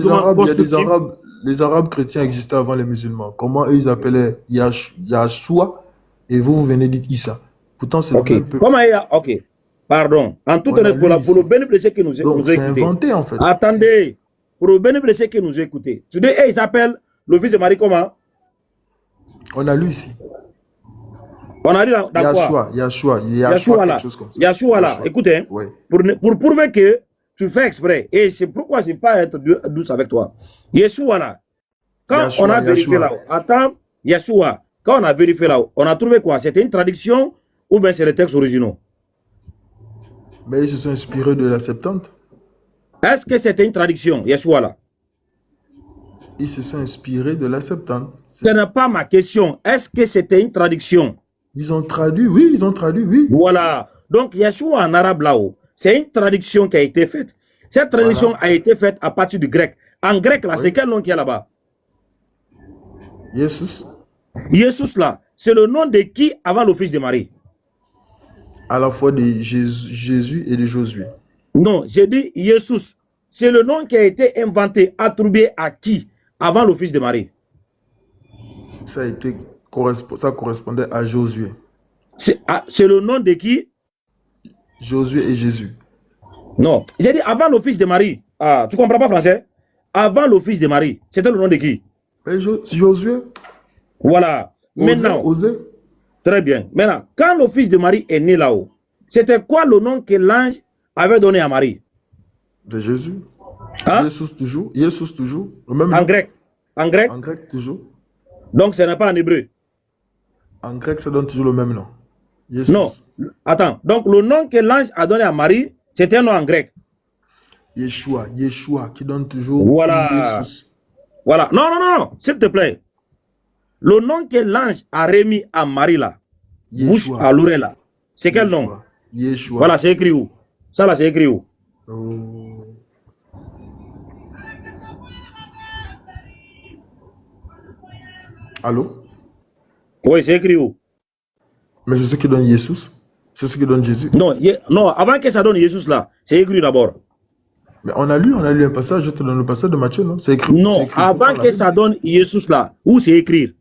Les Arabes chrétiens existaient avant les musulmans. Comment eux, ils appelaient Yahshua et vous venez dire Issa. Pourtant, c'est le Ok. même peuple. Comment il y a. Ok. Pardon. En tout cas, pour le bénéfice de ceux qui nous Donc, c'est écoutent. inventé, en fait. Attendez. Pour le bénéfice de ceux qui nous écoutent. Tu dis, ils s'appellent le fils de Marie comment? On a lu ici. On a dit dans quoi? Yahshua, quelque chose comme ça. Yahshua là. Écoutez, ouais. pour prouver que tu fais exprès, et c'est pourquoi je ne vais pas être douce avec toi. Yahshua là. Quand on a vérifié là-haut, attends, Yahshua, quand on a vérifié là-haut, on a trouvé quoi? C'était une traduction ou bien c'est les textes originaux? Mais ils se sont inspirés de la Septante. Est-ce que c'était une traduction, Yahshua là? Ils se sont inspirés de la Septante. Ce n'est pas ma question. Est-ce que c'était une traduction? Ils ont traduit, oui, oui. Voilà. Donc, Yahshua en arabe là-haut, c'est une traduction qui a été faite. Cette traduction a été faite à partir du grec. En grec, là, c'est quel nom qu'il y a là-bas? Jesus. Jesus là, c'est le nom de qui avant le fils de Marie? À la fois de Jésus et de Josué. Non, j'ai dit Jesus. C'est le nom qui a été inventé, attribué à qui avant le fils de Marie? Ça correspondait à Josué. C'est le nom de qui? Josué et Jésus. Non, j'ai dit avant le fils de Marie. Ah, tu comprends pas français? Avant le fils de Marie, c'était le nom de qui? Josué. Voilà. Maintenant, très bien. Maintenant, quand le fils de Marie est né là-haut, c'était quoi le nom que l'ange avait donné à Marie? De Jésus. Hein? Jesus toujours. Le même en grec. En grec? En grec toujours. Donc ce n'est pas en hébreu. En grec, ça donne toujours le même nom. Jesus. Non. Attends. Donc le nom que l'ange a donné à Marie, c'était un nom en grec. Yeshua, qui donne toujours voilà. Jesus. Voilà. Non. S'il te plaît. Le nom que l'ange a remis à Marie là, bouche à l'oreille là, c'est quel nom? Yeshua. Voilà, c'est écrit où? Ça là, c'est écrit où? Allô? Oui, c'est écrit où? Mais c'est ce qui donne Jesus. C'est ce qui donne Jésus. Non, avant que ça donne Jesus là, c'est écrit d'abord. Mais on a lu un passage, je te donne le passage de Matthieu, non? C'est écrit. Non, écrit avant que ça donne Jesus là, où c'est écrit?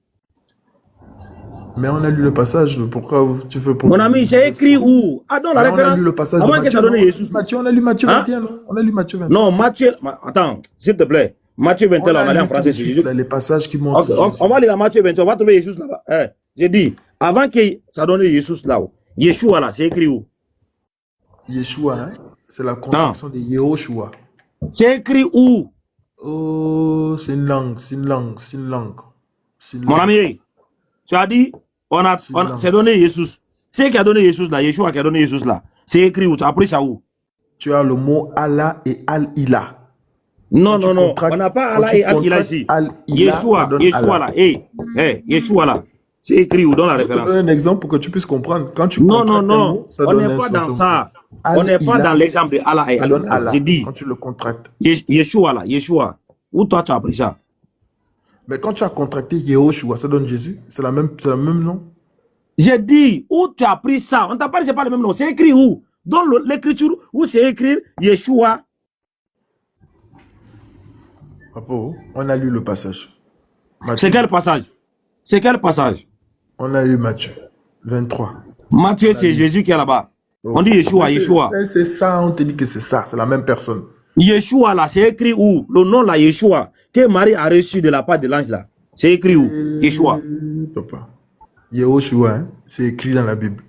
Mais on a lu le passage, pourquoi tu veux... Mon ami, c'est écrit où? Ah non, la référence. On a lu le passage avant de Matthieu, que ça donne Jesus. Matthieu, on a lu Matthieu 21, non? On a lu Matthieu 21. Non, Matthieu... Attends, s'il te plaît. Matthieu 21, on a lu en français. Les passages qui montrent okay, on va lire Matthieu 21, on va trouver Jesus là-bas. J'ai dit, avant que ça donne Jesus là-haut, Yeshua là, c'est écrit où? Yeshua, hein? C'est la contraction de Yehoshua. C'est écrit où? Oh, c'est une langue. Mon ami, tu as dit, c'est donné Jesus. C'est qui a donné Jesus là, Yeshua qui a donné Jesus là. C'est écrit où? Tu as appris ça où? Tu as le mot Allah et Al-Ilah. Non, on n'a pas Allah et Al-Ilah ici. Yeshua là, Yeshua là. C'est écrit où dans la référence? Je te donne un exemple pour que tu puisses comprendre. Quand tu non, on n'est pas dans ça. On n'est pas dans l'exemple de Allah et Al-Ilah. J'ai dit. Quand tu le contractes. Yeshua là, Yeshua. Où toi tu as appris ça? Mais quand tu as contracté Yehoshua, ça donne Jésus. C'est le même nom. J'ai dit, où tu as appris ça? On t'a pas dit, c'est pas le même nom. C'est écrit où? Dans l'écriture, où c'est écrit Yeshua. Papa, on a lu le passage. C'est quel passage? C'est quel passage? On a lu Matthieu 23. Matthieu, c'est Jésus qui est là-bas. On dit Yeshua, Yeshua. C'est ça, on te dit que c'est ça, c'est la même personne. Yeshua là, c'est écrit où? Le nom là, Yeshua, que Marie a reçu de la part de l'ange là. C'est écrit où? Yeshua. Papa. Yehoshua, hein? C'est écrit dans la Bible.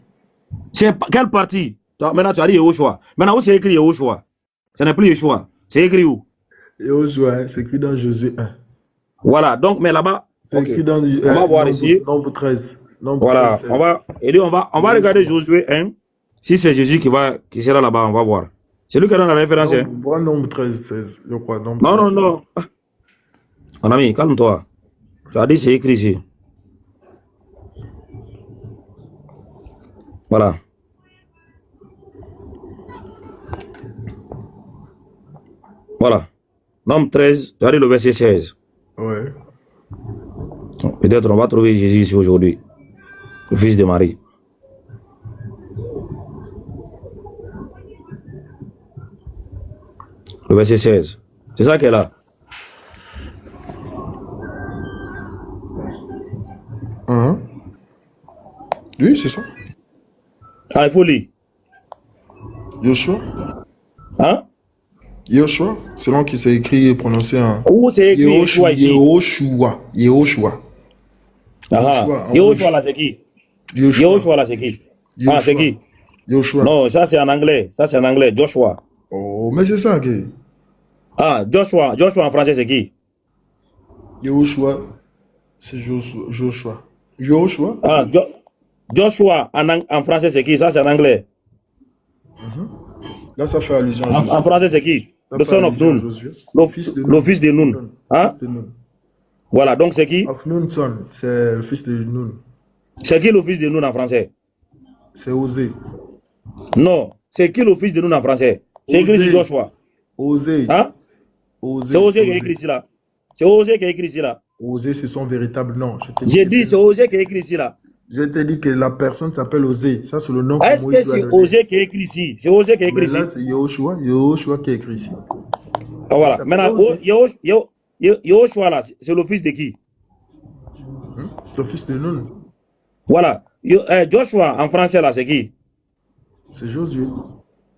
C'est quelle partie? Maintenant, tu as dit Yehoshua. Maintenant, où c'est écrit Yehoshua? Ce n'est plus Yeshua. C'est écrit où? Yehoshua, hein? C'est écrit dans Josué 1. Voilà, donc, mais là-bas, c'est écrit dans on va voir ici. Nombre 13. Voilà, 13, on va regarder Josué 1. Si c'est Jésus qui sera là-bas, on va voir. C'est lui qui a donné la référence. Nombre 13, 16, je crois. Non. Mon ami, calme-toi. Tu as dit c'est écrit ici. Voilà. Voilà. Nombre 13, tu as dit le verset 16. Ouais. Peut-être on va trouver Jésus ici aujourd'hui. Le fils de Marie. Le verset 16. C'est ça qu'elle a. Hein? Oui, c'est ça. Ah, il faut lire. Joshua. Hein? Joshua, selon qui c'est écrit et prononcé en Où c'est écrit Yeshua ici? Yehoshua. Yehoshua. Ah, en Yehoshua rouge. là, c'est qui? Yoshua. Yehoshua là, c'est qui? Ah, c'est Yoshua. qui? Yoshua. Non, ça c'est en anglais. Ça c'est en anglais. Joshua. Oh, mais c'est ça, que Ah, Joshua. Joshua en français, c'est qui? Yehoshua, c'est Joshua. Joshua. Ah, Joshua en français, c'est qui? Ça c'est en anglais. Là, ça fait allusion à Josué. En français, c'est qui? Ça Le fait son of allusion à Nun. Josué. Le Fils de fils de Nun. Hein? Fils de Nun. Voilà, donc c'est qui? Of Nun son, c'est le fils de Nun. C'est qui le fils de Nun en français? C'est Osée. Non, c'est qui le fils de Nun en français? C'est écrit ici Joshua. Osée. Hein? Osée. C'est Osée qui est écrit ici là. C'est Osée qui est écrit ici là. Osée, c'est son véritable nom. J'ai dit c'est Osée qui est écrit ici là. Je t'ai dit que la personne s'appelle Osée. Ça, c'est le nom que Est-ce que Moïse lui a c'est donné. Osée qui est écrit ici? C'est Osée qui est écrit Mais ici. là, c'est Yehoshua. Yehoshua qui est écrit ici. Ah, voilà. s'appelle Maintenant, Osée. Yehoshua là, c'est le fils de qui? Le fils de Nun. Voilà. Joshua en français là, c'est qui? C'est Josué.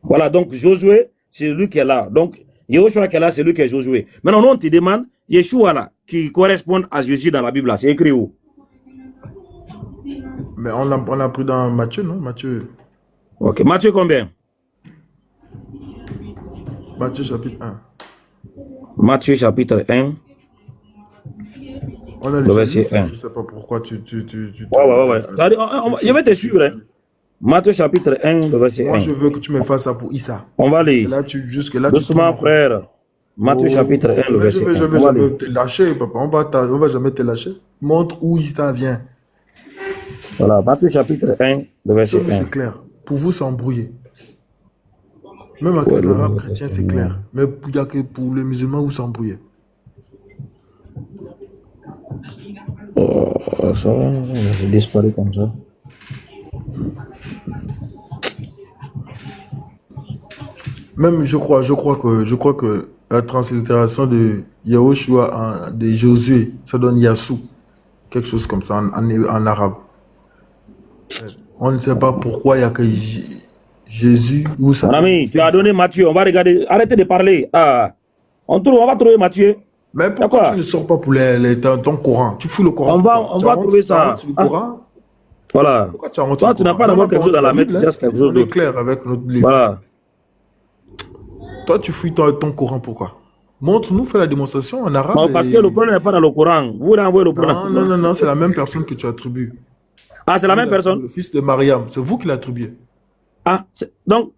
Voilà, donc Josué, c'est lui qui est là. Donc, Yehoshua qui est là, c'est lui qui est Josué. Maintenant, on te demande, Yeshua là, qui correspond à Jésus dans la Bible là, c'est écrit où? Mais on a pris dans Matthieu, non? Matthieu Matthieu combien? Matthieu chapitre 1. Matthieu chapitre 1. On a Le verset 1. Je ne sais pas pourquoi tu Ouais. Je vais te suivre. Hein. Matthieu chapitre 1, le verset 1. Moi, je veux que tu me fasses ça pour Issa. On va lire. Jusque-là, doucement, frère. Matthieu chapitre 1, le verset 1. Je ne vais jamais te lâcher, papa. On va jamais te lâcher. Montre où Issa vient. Voilà, Matthieu chapitre 1, le verset 1. C'est clair. Pour vous, c'est embrouillé. Même avec les Arabes chrétiens, c'est clair. Mais il n'y a que pour les musulmans où c'est embrouillé. Ça va, j'ai disparu comme ça. Même, je crois que la translittération de Yahushua de Josué, ça donne Yassou. Quelque chose comme ça en arabe. On ne sait pas pourquoi il n'y a que Jésus ou ça. Mon ami, tu as donné Matthieu, on va regarder. Arrêtez de parler. Ah, on va trouver Matthieu. Mais pourquoi tu ne sors pas pour ton Coran? Tu fous le Coran. On va trouver ça. Coran? Voilà. Pourquoi tu as toi, tu n'as pas d'abord quelque chose dans la main, tu cherches quelque chose d'autre. On est clair avec notre livre. Voilà. Toi, tu fouilles ton Coran, pourquoi? Montre-nous, fais la démonstration en arabe. Non, parce que le problème n'est pas dans le Coran. Vous renvoyez le Coran. Non, c'est la même personne que tu attribues. Ah, c'est la même personne? Le fils de Mariam, c'est vous qui l'attribuez. Ah, donc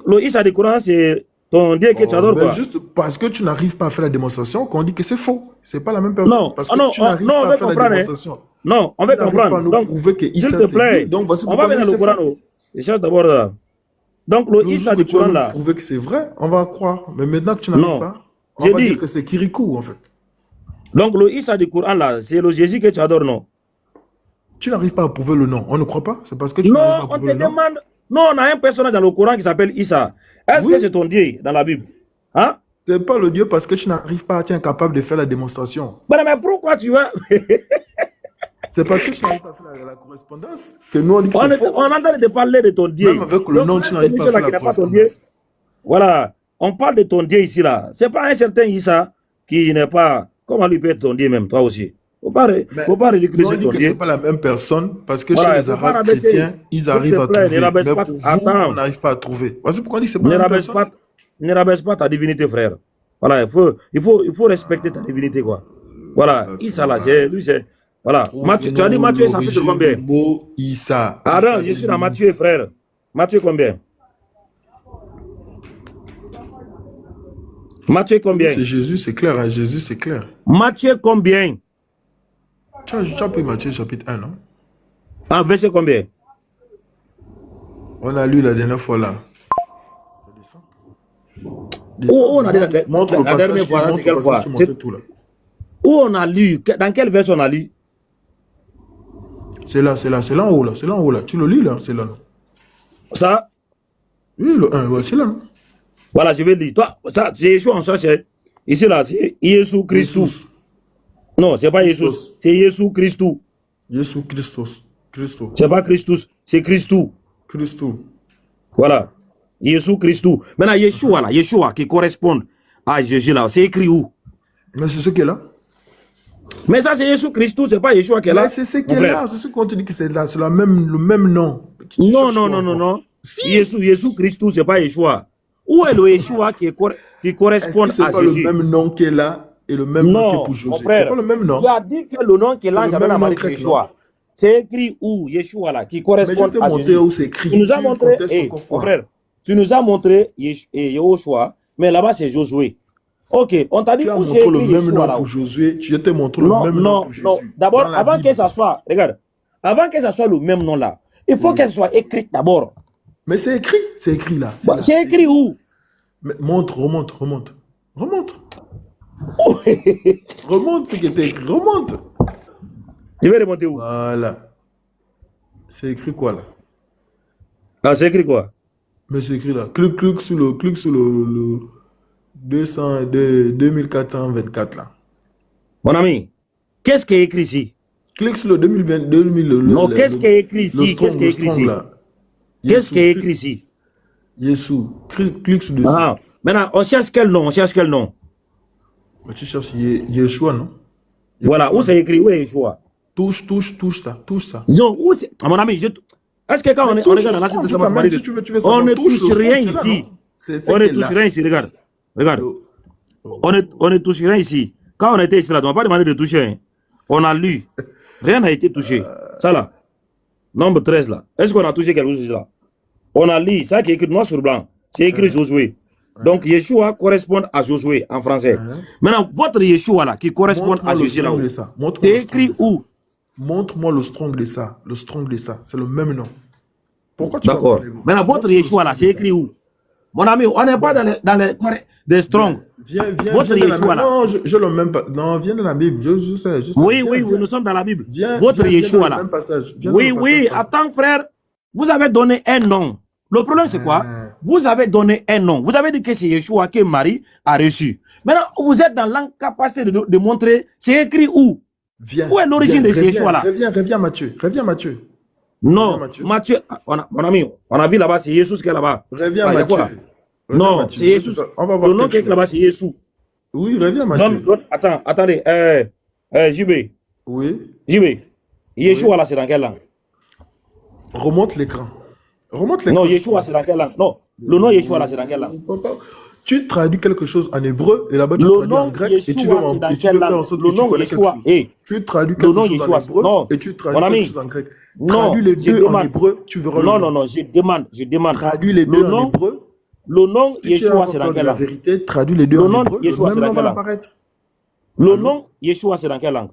le Issa du Coran, c'est ton Dieu que tu adores, quoi. Juste parce que tu n'arrives pas à faire la démonstration, qu'on dit que c'est faux. C'est pas la même personne. Non, parce que tu n'arrives pas à faire la démonstration. Non, on va comprendre. Donc, s'il te plaît, on va venir dans le Coran. Je cherche d'abord là. Donc, le Issa du Coran là. Prouver que c'est vrai, on va croire. Mais maintenant que tu n'arrives pas, on va dire que c'est Kirikou en fait. Donc, le Issa du Coran là, c'est le Jésus que tu adores, non? Tu n'arrives pas à prouver le nom. On ne croit pas. C'est parce que tu n'arrives pas à prouver le nom. Non, on te demande. Non, on a un personnage dans le Coran qui s'appelle Issa. Est-ce que c'est ton Dieu dans la Bible? Hein? C'est pas le Dieu parce que tu n'arrives pas, tu es incapable de faire la démonstration. Mais pourquoi tu vas... C'est parce que tu n'arrives pas à faire la correspondance que nous on dit que c'est faux. On entend de parler de ton Dieu. Même avec le nom, tu n'arrives pas à faire la correspondance. Voilà, on parle de ton Dieu ici là. C'est pas un certain Issa qui n'est pas... Comment lui peut être ton Dieu même, toi aussi? Faut pas ridiculiser ton Dieu. C'est pas la même personne parce que chez les Arabes chrétiens, ils arrivent à trouver. Mais pour vous, on n'arrive pas à trouver. Voici pourquoi on dit que c'est pas la même personne. Ne rabaisse pas ta divinité, frère. Voilà, il faut respecter ta divinité, quoi. Voilà, Issa là, lui c'est... Voilà, Matthieu, tu as dit Matthieu chapitre combien? Issa. Ah non, je suis dans Matthieu, frère. Matthieu combien? Matthieu combien? C'est Jésus, c'est clair, hein? Jésus, c'est clair. Matthieu combien? Tu as pris Matthieu chapitre 1, non? Ah, verset combien? On a lu la dernière fois là. Où on a lu la dernière fois, c'est quelle fois? Où on a lu? Dans quel verset on a lu? C'est là en haut là. Tu le lis là, c'est là. Ça? Oui, le 1, ouais, c'est là. Voilà, je vais lire. Toi, ça, c'est Yeshua en cherche. Ici là, c'est Jésus Christus. Non, c'est pas Jésus, c'est Jésus Christus. Jésus Christos. Christo. C'est pas Christus, c'est Christou. Christo. Voilà. Jésus Christou. Maintenant, Yeshua, là, Yeshua qui correspond à Jésus, là, c'est écrit où? Mais c'est ce qui est là. Mais ça, c'est Jésus Christou, c'est pas Yeshua qui est là. Mais c'est ce qui est là. C'est ce qu'on te dit que c'est là. C'est le même nom. Non, non, non, non, non. Jésus Christou, c'est pas Yeshua. Où est le Yeshua qui correspond Est-ce que à c'est pas Jésus? le même nom qui est là et le même nom qui est pour José? C'est pas le même nom. Tu as dit que le nom qui est là, C'est le j'avais même la nom c'est grec, Yeshua. C'est écrit où, Yeshua, là, qui Mais je correspond t'ai à montré Jésus. où c'est écrit. Tu nous as Tu montré, contestes encore mon quoi? frère, tu nous as montré Yeshua, mais là-bas, c'est Josué. Ok, on t'a dit Tu as où c'est montré le écrit même Yeshua, nom là. pour Josué. Je te montre le Non, même nom non, pour Jésus. non. D'abord, Dans la avant Bible. que ça soit, regarde, avant que ça soit le même nom là, il faut qu'elle soit écrite d'abord. Mais c'est écrit là. Bah, là. c'est écrit où? Mais remonte. Remonte ce qui était écrit. Remonte. Je vais remonter où? Voilà. C'est écrit quoi là? Ah, c'est écrit quoi? Mais c'est écrit là. Clique sur le 2424 là. Mon ami, qu'est-ce qui est écrit ici? Clique sur le 2020, non, qu'est-ce qui est écrit ici? Qu'est-ce qui est écrit ici? Qu'est-ce qui est écrit ici? Jésus. Clique sur dessus. Ah, maintenant, on cherche quel nom? On cherche quel nom? Mais tu cherches Yeshua, non? Voilà, où c'est écrit? Où est Yeshua? Touche ça. Non, où c'est? Ah, mon ami, est-ce que quand on est dans l'Ancien Testament, on ne touche rien ici. On ne touche rien ici, regarde. On ne touche rien ici. Quand on était ici, là, on n'a pas demandé de toucher. Hein. On a lu. Rien n'a été touché. Ça là. Nombre 13 là. Est-ce qu'on a touché quelque chose là? On a lu. Ça qui est écrit noir sur blanc. C'est écrit Josué. Donc Yeshua correspond à Josué en français. Maintenant, votre Yeshua là, qui correspond à Jésus là, c'est écrit où? Montre-moi le strong de ça. Le strong de ça. C'est le même nom. Pourquoi tu d'accord. Maintenant, votre Yeshua là, c'est écrit où? Mon ami, on n'est pas dans les strong. Viens votre Yeshua là. Non, je le même pas. Non, viens dans la Bible. Je sais. Oui, nous sommes dans la Bible. Votre Yeshua là. Oui, attends frère. Vous avez donné un nom. Le problème c'est quoi? Vous avez donné un nom. Vous avez dit que c'est Yeshua que Marie a reçu. Maintenant, vous êtes dans l'incapacité de montrer. C'est écrit où? Où est l'origine de ce Yeshua là? Reviens Matthieu. Non, Matthieu, mon ami, on a vu là-bas, c'est Jésus qui est là-bas. Reviens Matthieu. Non, c'est Jésus. On va voir le nom qui est là-bas, c'est Jésus. Oui, reviens Matthieu. Attendez, JB. Oui. JB. Yeshua là, c'est dans quelle langue? Remonte l'écran. Non, Yeshua, c'est dans quelle langue? Non, le nom Yeshua là, c'est dans quelle langue? Tu traduis quelque chose en hébreu et là-bas tu traduis en grec et tu veux faire en sorte que tu connais quelque chose. Tu traduis quelque chose en hébreu et tu traduis quelque chose en grec. Traduis les deux en hébreu, tu verras. Non, je demande. Traduis les deux en hébreu. Le nom Yeshua, c'est dans quelle langue? La vérité, traduis les deux en hébreu. Yeshua, c'est dans quelle langue? Le nom Yeshua, c'est dans quelle langue?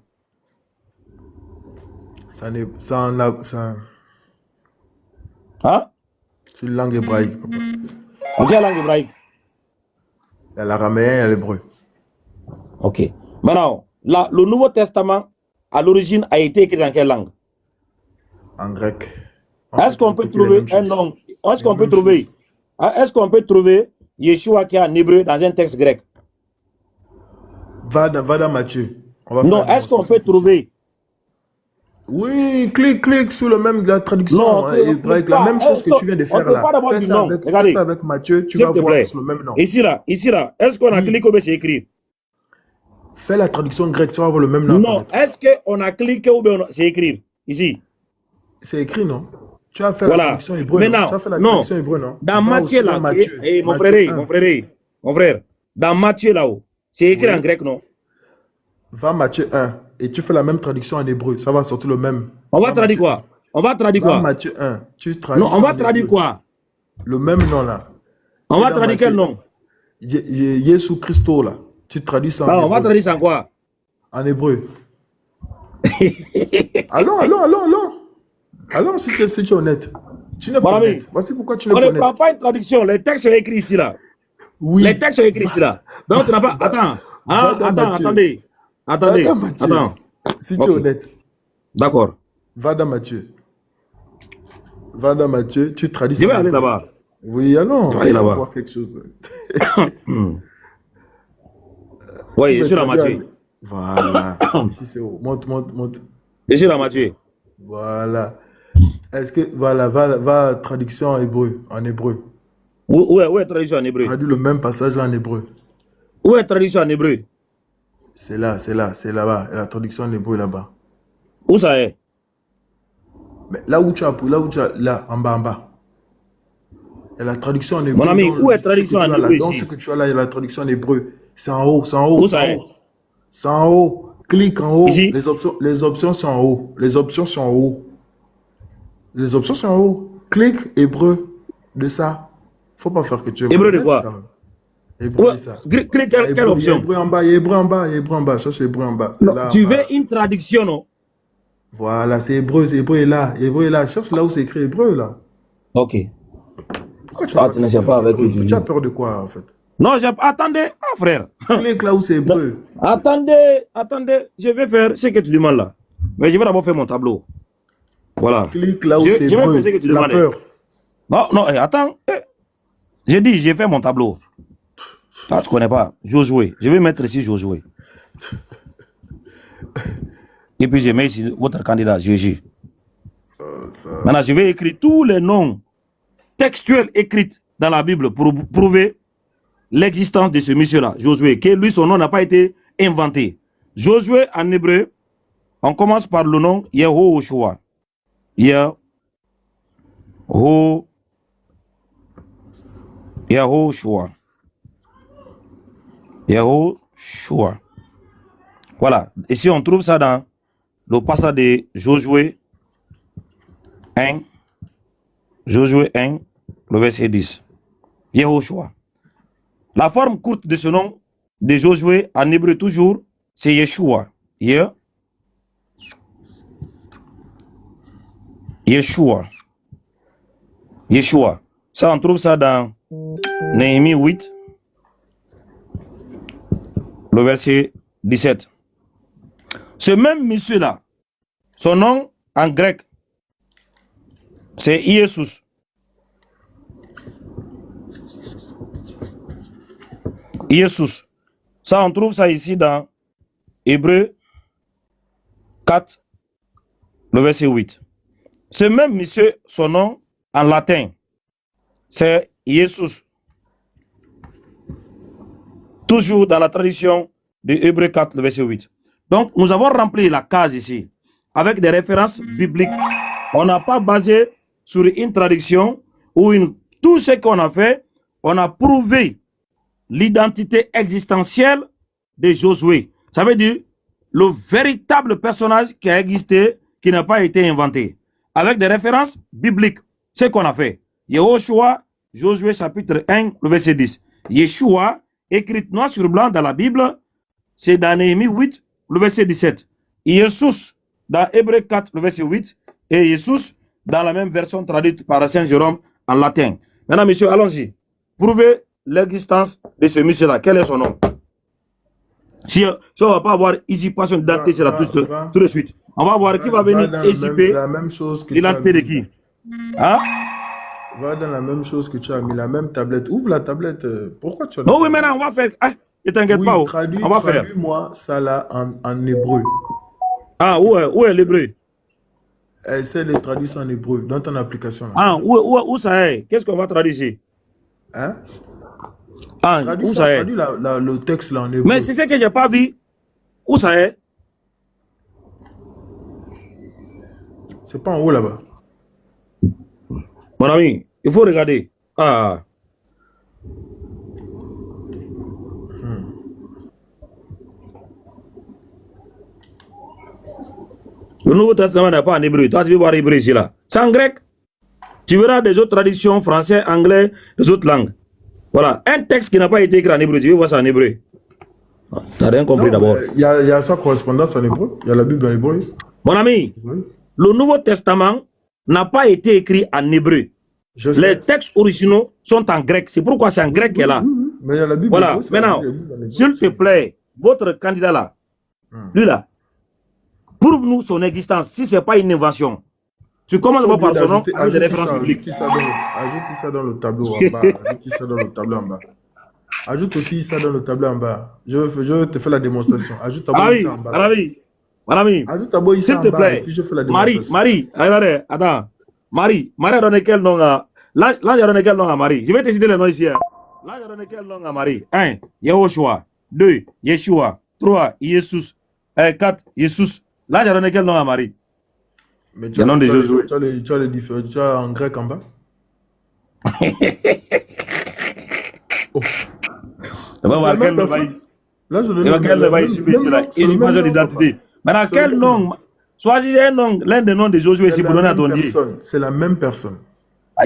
Hein? C'est une langue hébraïque, papa. En quelle langue hébraïque? Il y a l'araméen et l'hébreu. Ok. Maintenant, le Nouveau Testament, à l'origine, a été écrit dans quelle langue? En grec. Est-ce qu'on peut trouver un nom? Est-ce qu'on peut trouver Yeshua qui est en hébreu dans un texte grec? Va dans Matthieu. Non, est-ce qu'on peut trouver? Oui, clique sur la traduction hébraïque, la même chose que tu viens de faire là. Fais ça avec Matthieu, tu vas voir sur le même nom. Ici là, est-ce qu'on a cliqué où c'est écrit? Fais la traduction grecque, tu vas voir le même nom. Non, est-ce qu'on a cliqué où c'est écrit? Ici. C'est écrit, non? Tu as fait la traduction hébreu. Maintenant, tu as fait la traduction hébreu, non? Dans Matthieu là, mon frère, dans Matthieu là-haut, c'est écrit en grec, non? Va Matthieu 1 et tu fais la même traduction en hébreu, ça va sortir le même. On va traduire quoi? Va Matthieu 1, tu traduis. Non, on va traduire quoi? Le même nom là. On va traduire quel nom? Jésus Christo là. Tu traduis ça en hébreu. On va traduire ça en quoi? En hébreu. Allons. Allons si tu es honnête. Tu n'es pas honnête. Voici pourquoi tu n'es pas honnête. On ne prend pas une traduction, les textes sont écrits ici là. Oui. Les textes sont écrits ici là. Donc tu n'as pas. Attendez. Si tu es honnête. D'accord. Va dans Matthieu, tu traduis. Je vais aller là-bas. Oui, allons. Je vais aller là-bas. Voir quelque chose. Oui, je suis dans Matthieu. Voilà. Ici c'est où? Monte. Je suis dans Matthieu. Voilà. Est-ce que, voilà, va traduction en hébreu. En hébreu. Où est traduction en hébreu? Traduis le même passage en hébreu. Où est traduction en hébreu? C'est là, c'est là-bas. La traduction en hébreu là-bas. Où ça est? Mais là où tu as, là, en bas. Il y a la traduction en hébreu. Mon ami, où est la traduction en hébreu dans ici? ce que tu as là, il y a la traduction en hébreu. C'est en haut, c'est en haut. Où ça est? C'est en haut. Clique en haut. Ici? Les options sont en haut. Les options sont en haut. Les options sont en haut. Clique hébreu de ça. Faut pas faire que tu es hébreu de quoi? Hébreu de ça. Clique quelle option? Hébreu en bas, hébreu en bas, hébreu en bas. Cherche hébreu en bas. Non, là, tu veux une traduction, non? Voilà, c'est hébreu est là. Hébreu est là. Cherche là où c'est écrit hébreu là. Ok. Pourquoi tu ne sais pas avec tu as peur de quoi en fait? Non, attendez, frère. Clique là où c'est hébreu. Attendez, je vais faire ce que tu demandes là. Mais je vais d'abord faire mon tableau. Voilà. Clique là où c'est hébreu. Tu as peur. Non, attends. J'ai dit, j'ai fait mon tableau. Ah, tu connais pas. Josué. Je vais mettre ici Josué. Et puis je mets ici votre candidat, Jésus. Maintenant, je vais écrire tous les noms textuels écrits dans la Bible pour prouver l'existence de ce monsieur-là, Josué, que lui, son nom n'a pas été inventé. Josué, en hébreu, on commence par le nom Yehoshua. Yehoshua. Voilà. Ici, on trouve ça dans le passage de Josué 1. Josué 1, le verset 10. Yehoshua. La forme courte de ce nom de Josué, en hébreu toujours, c'est Yeshua. Yeshua. Ça, on trouve ça dans Néhémie 8, le verset 17. Ce même monsieur-là, son nom en grec, c'est Iesous. Iesous. Ça, on trouve ça ici dans Hébreu 4, le verset 8. Ce même monsieur, son nom en latin, c'est Iesous. Toujours dans la tradition de Hébreu 4, le verset 8. Donc, nous avons rempli la case ici avec des références bibliques. On n'a pas basé sur une traduction ou tout ce qu'on a fait, on a prouvé l'identité existentielle de Josué. Ça veut dire le véritable personnage qui a existé, qui n'a pas été inventé. Avec des références bibliques, ce qu'on a fait. Yehoshua, Josué chapitre 1, le verset 10. Yeshua, écrit noir sur blanc dans la Bible, c'est dans Néhémie 8, le verset 17. Iesous, dans Hébreu 4, le verset 8. Et Iesous, dans la même version traduite par Saint Jérôme en latin. Maintenant, messieurs, allons-y. Prouvez l'existence de ce monsieur-là. Quel est son nom? Si on ne va pas avoir usurpation d'identité, c'est là tout de suite. On va voir qui va venir usurper l'identité de qui. Hein? Va dans la même chose que tu as mis, la même tablette. Ouvre la tablette. Pourquoi tu as... Non, oui, maintenant, on va faire... Ah, ne t'inquiète pas. On va faire. Traduis-moi ça là en hébreu. Ah, où est l'hébreu? Essaie de traduire ça en hébreu dans ton application. Là. Ah, où ça est? Qu'est-ce qu'on va traduire ici? Hein? Ah, où ça est? Traduis le texte là en hébreu. Mais c'est ce que je n'ai pas vu. Où ça est? C'est pas en haut là-bas. Mon ami, il faut regarder. Ah. Le Nouveau Testament n'est pas en hébreu. Toi, tu veux voir hébreu ici là. C'est en grec. Tu verras des autres traductions, français, anglais, des autres langues. Voilà. Un texte qui n'a pas été écrit en hébreu, tu veux voir ça en hébreu. Tu n'as rien compris d'abord. Il y a sa correspondance en hébreu. Il y a la Bible en hébreu. Mon ami, le Nouveau Testament n'a pas été écrit en hébreu. Les textes originaux sont en grec. C'est pourquoi c'est en grec qu'elle est là. Mais il y a la Bible. Voilà. Maintenant, s'il te plaît, votre candidat là, lui là, prouve-nous son existence. Si ce n'est pas une invention, tu commences par son nom avec des références publiques. Ajoute ça dans le tableau en bas. Ajoute ça dans le tableau en bas. Ajoute aussi ça dans le tableau en bas. Je te fais la démonstration. Ajoute ça en bas. Mon ami, Ajoute d'abord Issa s'il te en bas et plaît. puis je fais la Marie, démonstration. Marie, regardez, attends. Marie a donné quel nom à... Là, j'ai donné quel nom à Marie? Je vais te citer les noms ici. Hein. Là, j'ai donné quel nom à Marie? 1. Yehoshua. 2. Yeshua. 3. Jesus. 4. Jesus. Là, j'ai donné quel nom à Marie? Mais Le nom de Josué. tu as les différents, tu as en grec en bas. Oh. On va voir quel nom va Là, je le donne. Quel nom va ici, là? Usurpation d'identité. Maintenant, quel nom? Choisissez un nom, l'un des noms de Josué ici pour donner à ton Dieu. C'est la même personne.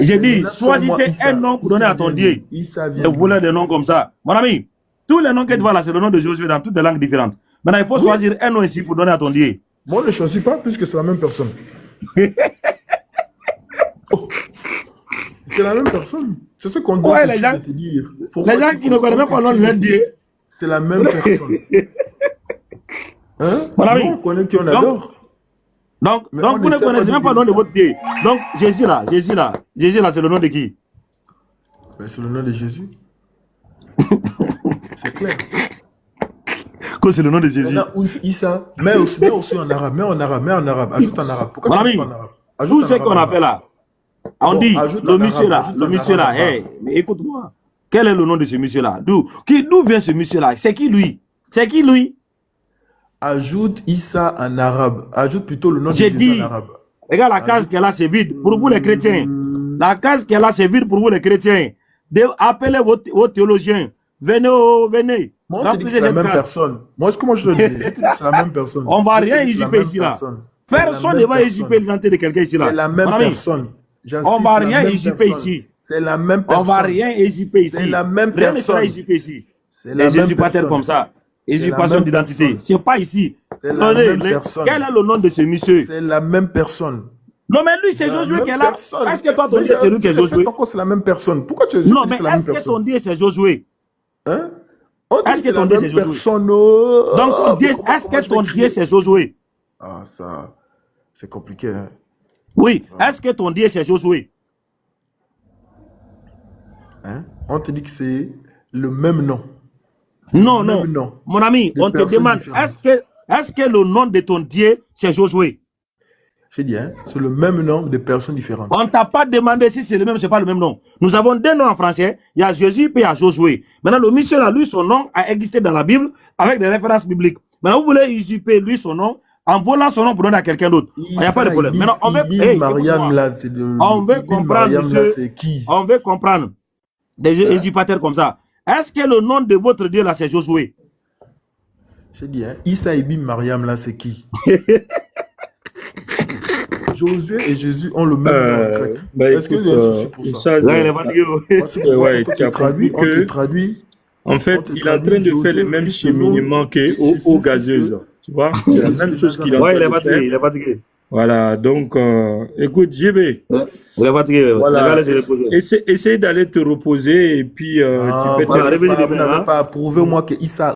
J'ai dit, choisissez un nom pour donner à ton Dieu. Ne voulez des noms comme ça. Mon ami, tous les noms que tu vois là, c'est le nom de Josué dans toutes les langues différentes. Maintenant, il faut choisir un nom ici pour donner à ton Dieu. Moi, je ne choisis pas puisque c'est la même personne. Oh. C'est la même personne. C'est ce qu'on doit te dire. Les gens qui ne connaissent même pas le nom de leur Dieu. C'est la même personne. Hein? Mon ami, on connaît qui on adore. Donc vous ne connaissez même pas le nom de votre Dieu. Donc, Jésus là, c'est le nom de qui? C'est le nom de Jésus. C'est clair. Que c'est le nom de Jésus. Issa, mais aussi en arabe, mais en arabe, ajoute en arabe. Pourquoi mon ami, tout ce qu'on a fait là, on dit, le monsieur là, hey, mais écoute-moi, quel est le nom de ce monsieur là? D'où vient ce monsieur là? C'est qui lui? Ajoute Issa en arabe. Ajoute plutôt le nom de Jésus en arabe. Regarde la case qu'elle a, c'est vide. Pour vous les chrétiens. La case qu'elle a, c'est vide pour vous les chrétiens. Appelez vos théologiens. Venez. Moi, on te dit que c'est la même personne. Moi, comment je te dis? Je te dis que c'est la même personne. On ne va rien usurper ici là. Personne ne va usurper l'identité de quelqu'un ici là. C'est la même personne. On ne va rien usurper ici. C'est la même personne. On ne va rien usurper ici. C'est la même personne. Rien ne personne. sera usurpé ici. Les usurpateurs comme ça. Usurpation d'identité. Ce n'est pas ici. C'est la même personne. Quel est le nom de ce monsieur? C'est la même personne. Non, mais lui, c'est Josué qui est là. Est-ce que toi, ton Dieu, c'est lui qui est Josué? C'est la même personne. Pourquoi tu es non, mais est-ce que ton Dieu, c'est Josué? Hein? Est-ce que ton Dieu, c'est Josué? Donc, est-ce que ton Dieu, c'est Josué? Ah, ça, c'est compliqué. Hein? Oui. Est-ce que ton Dieu, c'est Josué? Hein? On te dit que c'est le même nom. Non. Mon ami, on te demande, est-ce que le nom de ton Dieu, c'est Josué? J'ai dit, hein, c'est le même nom de personnes différentes. On ne t'a pas demandé si c'est le même, c'est pas le même nom. Nous avons deux noms en français. Il y a Jésus et il y a Josué. Maintenant, le monsieur là, lui, son nom a existé dans la Bible avec des références bibliques. Maintenant, vous voulez usurper lui son nom en volant son nom pour donner à quelqu'un d'autre. Il n'y a pas de problème. Maintenant, on veut comprendre, monsieur. On veut comprendre des usurpateurs comme ça. Est-ce que le nom de votre Dieu là, c'est Josué? J'ai dit, hein, Issa Ibn Mariam là, c'est qui? Josué et Jésus ont le même nom en grec. Est-ce qu'il y a un souci pour ça? Là, il est fatigué. On te traduit. En fait, il est en train de faire le même cheminement qu'aux gazeuses. Tu vois? C'est la même chose qu'il a fait. Il est fatigué. Voilà, donc, écoute, JB. Il est fatigué. Voilà. Essaye d'aller te reposer et puis tu peux vous n'avez pas prouvé moi que Issa